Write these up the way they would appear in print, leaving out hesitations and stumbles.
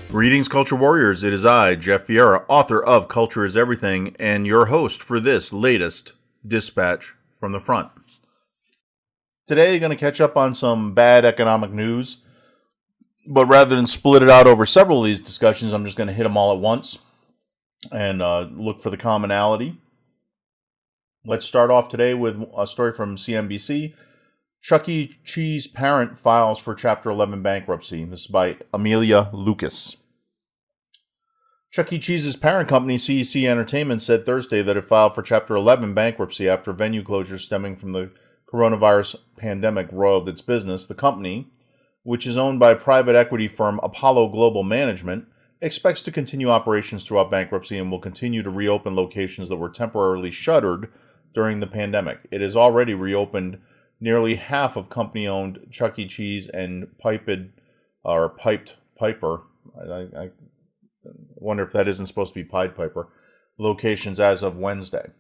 Greetings, Culture Warriors. It is I, Jeff Vieira, author of Culture is Everything, and your host for this latest Dispatch from the Front. Today, going to catch up on some bad economic news, but rather than split it out over several of these discussions, I'm just going to hit them all at once and look for the commonality. Let's start off today with a story from CNBC. Chuck E. Cheese parent files for Chapter 11 bankruptcy. This is by Amelia Lucas. Chuck E. Cheese's parent company, CEC Entertainment, said Thursday that it filed for Chapter 11 bankruptcy after venue closures stemming from the coronavirus pandemic roiled its business. The company, which is owned by private equity firm Apollo Global Management, expects to continue operations throughout bankruptcy and will continue to reopen locations that were temporarily shuttered during the pandemic. It has already reopened nearly half of company-owned Chuck E. Cheese and Piped Piper. I wonder if that isn't supposed to be Pied Piper locations as of Wednesday.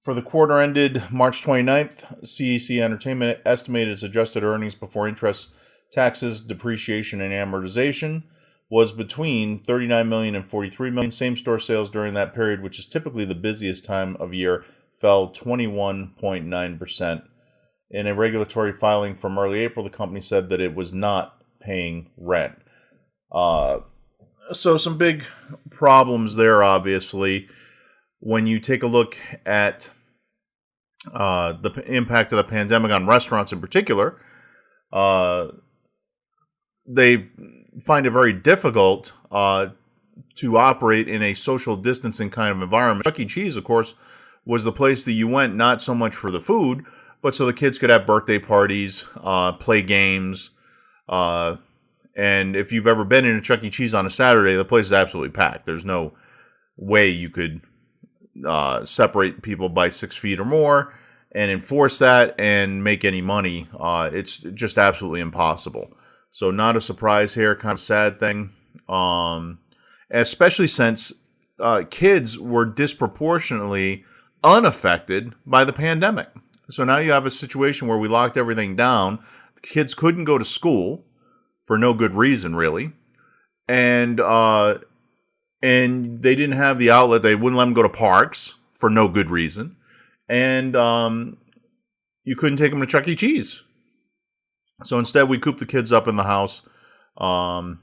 For the quarter ended March 29th, CEC Entertainment estimated its adjusted earnings before interest, taxes, depreciation, and amortization was between $39 million and $43 million. Same-store sales during that period, which is typically the busiest time of year, fell 21.9%. In a regulatory filing from early April, the company said that it was not paying rent. So some big problems there, obviously. When you take a look at the impact of the pandemic on restaurants in particular, they find it very difficult to operate in a social distancing kind of environment. Chuck E. Cheese, of course, was the place that you went not so much for the food, but so the kids could have birthday parties, play games, and if you've ever been in a Chuck E. Cheese on a Saturday, the place is absolutely packed. There's no way you could separate people by 6 feet or more and enforce that and make any money. It's just absolutely impossible. So not a surprise here, kind of sad thing, especially since kids were disproportionately unaffected by the pandemic. So now you have a situation where we locked everything down. The kids couldn't go to school for no good reason, really. And they didn't have the outlet. They wouldn't let them go to parks for no good reason. And you couldn't take them to Chuck E. Cheese. So instead, we cooped the kids up in the house for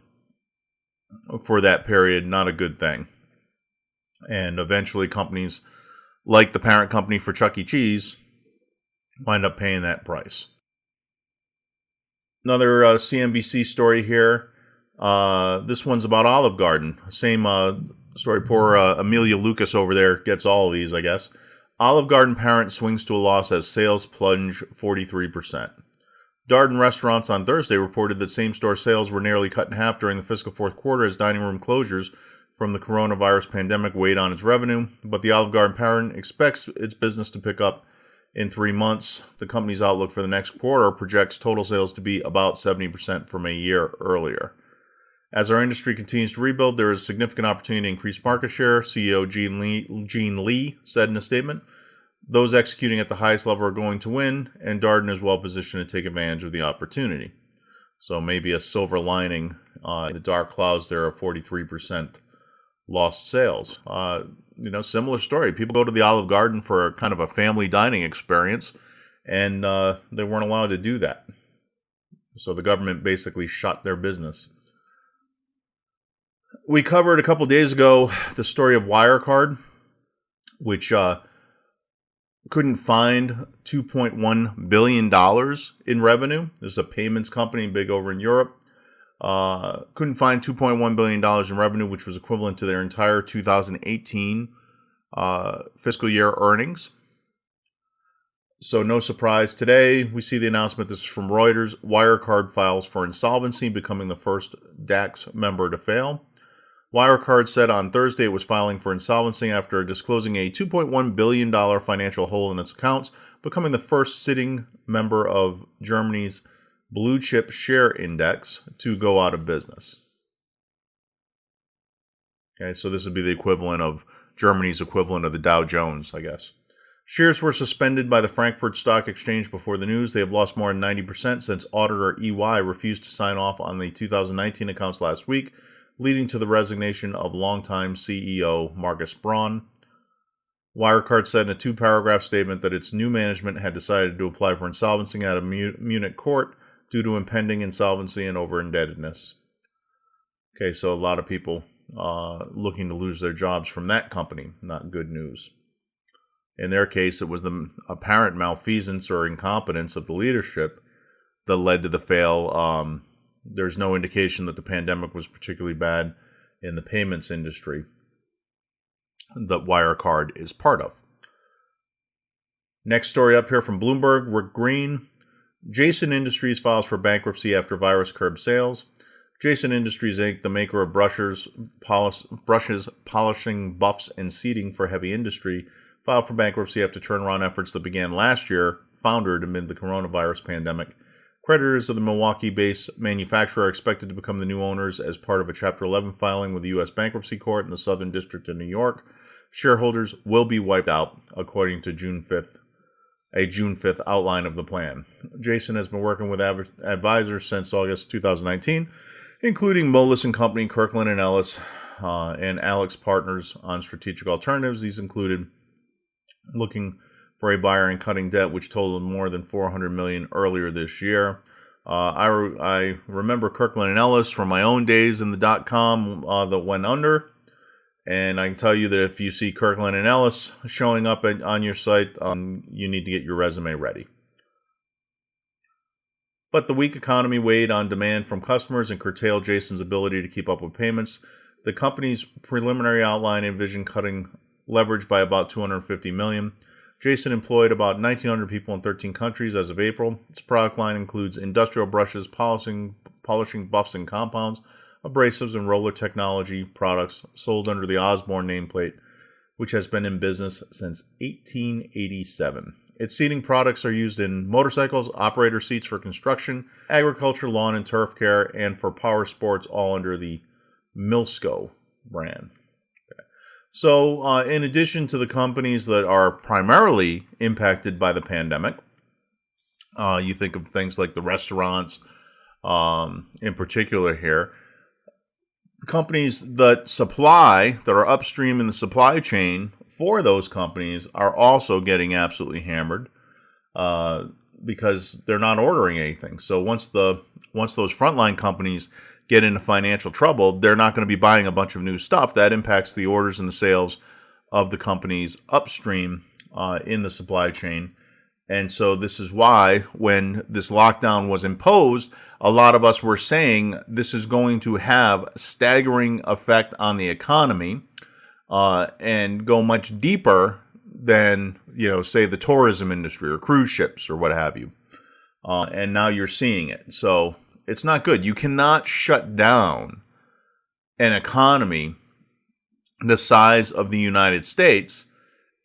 that period. Not a good thing. And eventually, companies like the parent company for Chuck E. Cheese wind up paying that price. Another CNBC story here. This one's about Olive Garden. Same story. Poor Amelia Lucas over there gets all of these, I guess. Olive Garden parent swings to a loss as sales plunge 43%. Darden Restaurants on Thursday reported that same-store sales were nearly cut in half during the fiscal fourth quarter as dining room closures from the coronavirus pandemic weighed on its revenue, but the Olive Garden parent expects its business to pick up in 3 months. The company's outlook for the next quarter projects total sales to be about 70% from a year earlier. As our industry continues to rebuild, there is significant opportunity to increase market share, CEO Gene Lee said in a statement. Those executing at the highest level are going to win, and Darden is well positioned to take advantage of the opportunity. So maybe a silver lining in the dark clouds there of 43% lost sales. Similar story. People go to the Olive Garden for kind of a family dining experience, and they weren't allowed to do that. So the government basically shut their business. We covered a couple days ago the story of Wirecard, which couldn't find $2.1 billion in revenue. This is a payments company big over in Europe. Couldn't find $2.1 billion in revenue, which was equivalent to their entire 2018 fiscal year earnings. So no surprise. Today, we see the announcement, this is from Reuters, Wirecard files for insolvency, becoming the first DAX member to fail. Wirecard said on Thursday it was filing for insolvency after disclosing a $2.1 billion financial hole in its accounts, becoming the first sitting member of Germany's blue chip share index to go out of business. Okay, so this would be the equivalent of Germany's equivalent of the Dow Jones, I guess. Shares were suspended by the Frankfurt Stock Exchange before the news. They have lost more than 90% since auditor EY refused to sign off on the 2019 accounts last week, leading to the resignation of longtime CEO Marcus Braun. Wirecard said in a 2-paragraph statement that its new management had decided to apply for insolvency at a Munich court due to impending insolvency and over-indebtedness. Okay, so a lot of people looking to lose their jobs from that company. Not good news. In their case, it was the apparent malfeasance or incompetence of the leadership that led to the fail. There's no indication that the pandemic was particularly bad in the payments industry that Wirecard is part of. Next story up here from Bloomberg. Rick Green. Jason Industries files for bankruptcy after virus curbed sales. Jason Industries, Inc., the maker of brushes, polishing buffs, and seating for heavy industry, filed for bankruptcy after turnaround efforts that began last year foundered amid the coronavirus pandemic. Creditors of the Milwaukee-based manufacturer are expected to become the new owners as part of a Chapter 11 filing with the U.S. Bankruptcy Court in the Southern District of New York. Shareholders will be wiped out, according to a June 5th outline of the plan. Jason has been working with advisors since August 2019, including Moelis & Company, Kirkland & Ellis, and Alex Partners on strategic alternatives. These included looking for a buyer and cutting debt, which totaled more than $400 million earlier this year. I remember Kirkland & Ellis from my own days in the .com that went under, and I can tell you that if you see Kirkland & Ellis showing up on your site, you need to get your resume ready. But the weak economy weighed on demand from customers and curtailed Jason's ability to keep up with payments. The company's preliminary outline envisioned cutting leverage by about $250 million. Jason employed about 1,900 people in 13 countries as of April. Its product line includes industrial brushes, polishing buffs and compounds, abrasives, and roller technology products sold under the Osborne nameplate, which has been in business since 1887. Its seating products are used in motorcycles, operator seats for construction, agriculture, lawn and turf care, and for power sports, all under the Milsco brand. So, in addition to the companies that are primarily impacted by the pandemic, you think of things like the restaurants, in particular here, the companies that are upstream in the supply chain for those companies are also getting absolutely hammered because they're not ordering anything. So once those frontline companies get into financial trouble, they're not going to be buying a bunch of new stuff. That impacts the orders and the sales of the companies upstream in the supply chain. And so this is why when this lockdown was imposed, a lot of us were saying this is going to have a staggering effect on the economy and go much deeper than, say the tourism industry or cruise ships or what have you. And now you're seeing it. So it's not good. You cannot shut down an economy the size of the United States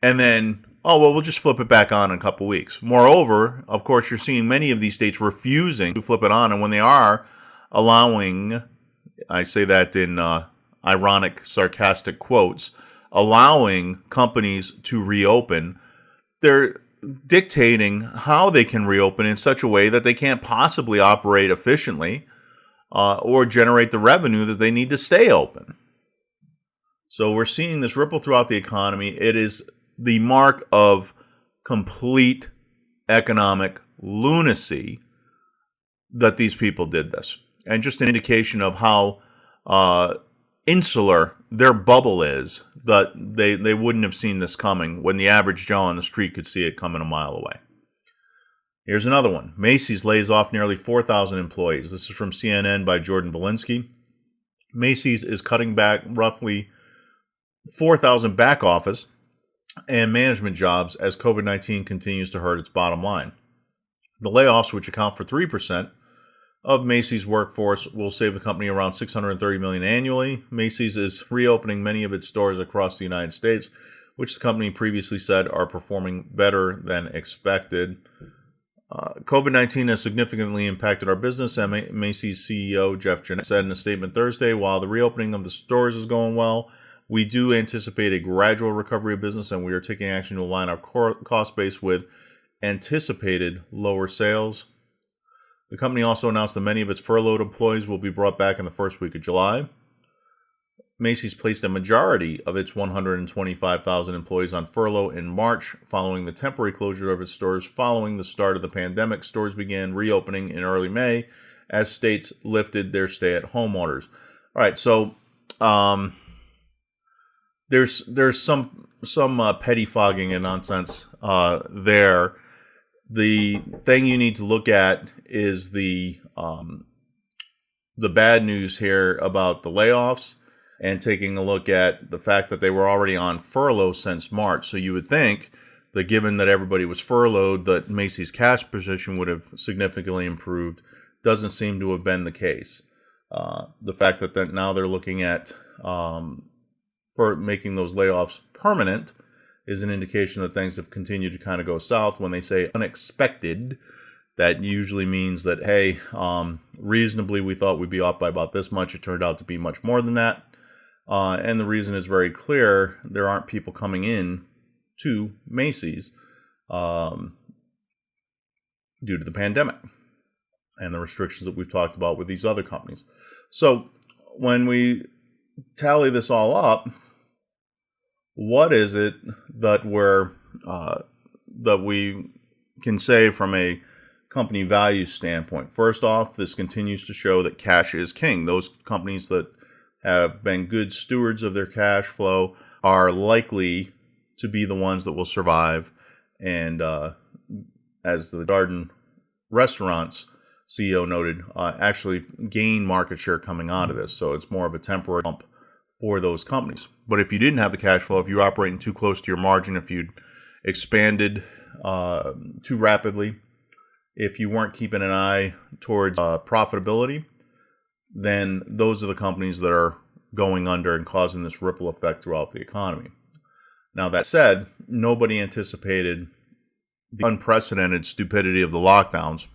and then, we'll just flip it back on in a couple weeks. Moreover, of course, you're seeing many of these states refusing to flip it on. And when they are allowing, I say that in ironic, sarcastic quotes, allowing companies to reopen, they're dictating how they can reopen in such a way that they can't possibly operate efficiently or generate the revenue that they need to stay open. So we're seeing this ripple throughout the economy. It is the mark of complete economic lunacy that these people did this. And just an indication of how insular their bubble is, that they wouldn't have seen this coming when the average Joe on the street could see it coming a mile away. Here's another one. Macy's lays off nearly 4,000 employees. This is from CNN by Jordan Belinsky. Macy's is cutting back roughly 4,000 back office and management jobs as COVID-19 continues to hurt its bottom line. The layoffs, which account for 3% of Macy's workforce, will save the company around $630 million annually. Macy's is reopening many of its stores across the United States, which the company previously said are performing better than expected. COVID-19 has significantly impacted our business, and Macy's CEO Jeff Gennette said in a statement Thursday, while the reopening of the stores is going well, We do anticipate a gradual recovery of business, and we are taking action to align our cost base with anticipated lower sales. The company also announced that many of its furloughed employees will be brought back in the first week of July. Macy's placed a majority of its 125,000 employees on furlough in March following the temporary closure of its stores. Following the start of the pandemic, stores began reopening in early May as states lifted their stay-at-home orders. All right, so there's some pettifogging and nonsense there. The thing you need to look at is the bad news here about the layoffs, and taking a look at the fact that they were already on furlough since March. So you would think that given that everybody was furloughed, that Macy's cash position would have significantly improved. Doesn't seem to have been the case. The fact that now they're looking at for making those layoffs permanent is an indication that things have continued to kind of go south. When they say unexpected, that usually means that, hey, reasonably we thought we'd be off by about this much. It turned out to be much more than that. And the reason is very clear. There aren't people coming in to Macy's due to the pandemic and the restrictions that we've talked about with these other companies. So when we tally this all up, what is it that we can say from a company value standpoint? First off, this continues to show that cash is king. Those companies that have been good stewards of their cash flow are likely to be the ones that will survive. And as the Darden Restaurants CEO noted, actually gain market share coming out of this. So it's more of a temporary bump for those companies. But if you didn't have the cash flow, if you're operating too close to your margin, if you'd expanded too rapidly, if you weren't keeping an eye towards profitability, then those are the companies that are going under and causing this ripple effect throughout the economy. Now, that said, nobody anticipated the unprecedented stupidity of the lockdowns.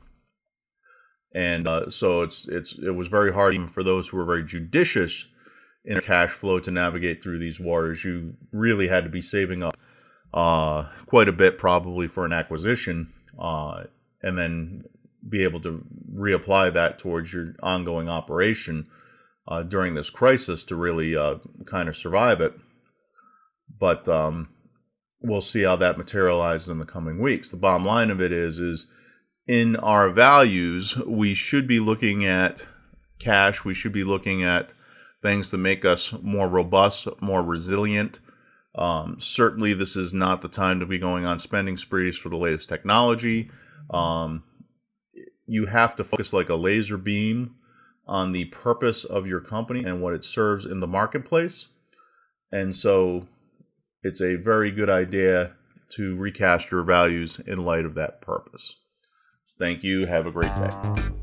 And so it was very hard even for those who were very judicious in their cash flow to navigate through these waters. You really had to be saving up quite a bit probably for an acquisition and then be able to reapply that towards your ongoing operation during this crisis to really kind of survive it. But we'll see how that materializes in the coming weeks. The bottom line of it is in our values, we should be looking at cash. We should be looking at things that make us more robust, more resilient. Certainly, this is not the time to be going on spending sprees for the latest technology. You have to focus like a laser beam on the purpose of your company and what it serves in the marketplace. And so it's a very good idea to recast your values in light of that purpose. Thank you. Have a great day.